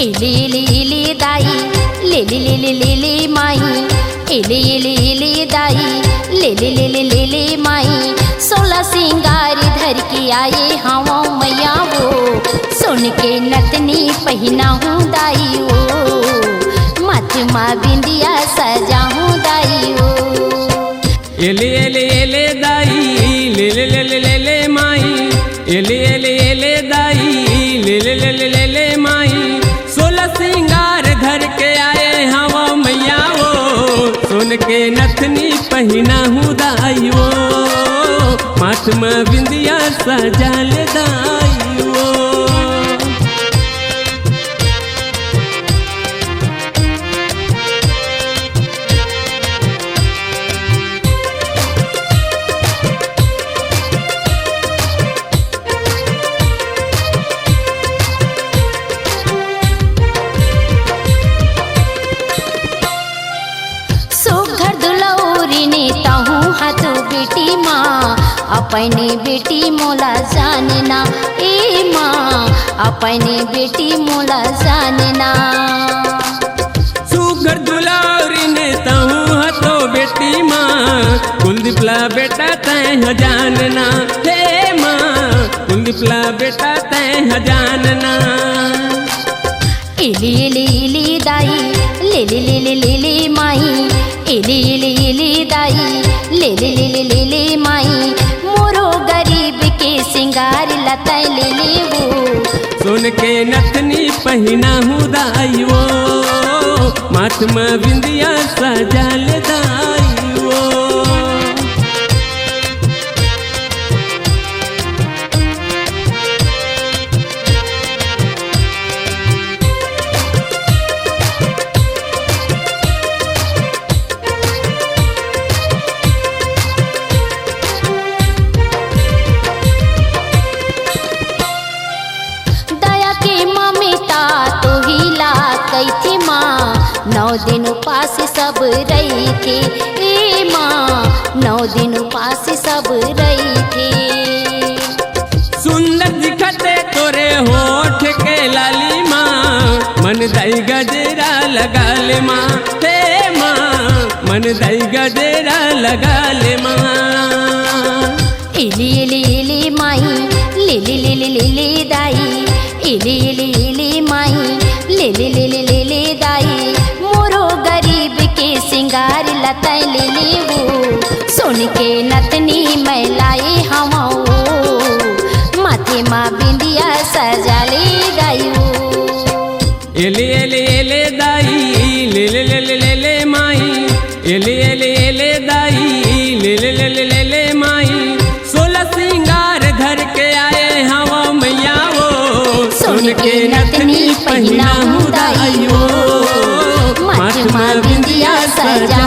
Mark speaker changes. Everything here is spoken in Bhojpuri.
Speaker 1: एले एले एले दाई ले ले ले ले ले ले माई एले एले एले दाई ले ले ले ले ले ले माई 16 सिंगार धर के आए हवा मैया वो सुन के नतनी पहना हूँ दाई वो माथे माँ बिंदिया सजा हूँ दाई वो
Speaker 2: एले एले एले दाई ले ले ले ले ले ले माई एले एले एले दाई ले ले ले ले ले ले माई 16 सिंगार धर के आए हवा मैया वो सुन के नथनी पहना हूँ दाई वो माथ में बिंदिया सजा ले दाई वो
Speaker 1: बेटी माँ अपने बेटी मोला जानना ए माँ अपने बेटी मोला जानना
Speaker 2: सुगर दुलारी ने ताहू हतो बेटी माँ कुलदीपला बेटा तय जानना हे माँ कुलदीपला बेटा तय जानना
Speaker 1: एले एले एले दाई ले ले ले ले ले ले माई एले एले एले दाई ले ले ले ले ले ले माई मोरो गरीब के सिंगार लता ले ले वो
Speaker 2: सुन के नथनी पहना हूँ दाई वो माथ में बिंदिया सजा ले दाई वो
Speaker 1: थी माँ 9 दिन उपास सब रही थी ए माँ 9 दिन उपास सब रही थी
Speaker 2: सुंदर दिखते तोरे होठ के लाली माँ मन दाई गजरा लगा ले माँ हे माँ मन दाई गजरा लगा ले माँ
Speaker 1: एले एले एले माई ले ले ले ले ले ले दाई एले एले एले माई ले ले ले ले ले ले दाई मोरो गरीब के सिंगार लता ले ले वो सुन के नतनी मैं लाए हवा माथे माँ बिंदिया सजा ले दाई वो
Speaker 2: एले एले एले दाई ले ले ले ले ले ले माई एले एले एले दाई ले ले ले ले ले ले माई 16 सिंगार धर के आए हवा मैया वो सुन के नथनी पहना हूँ दाई वो माथ में बिंदिया सजा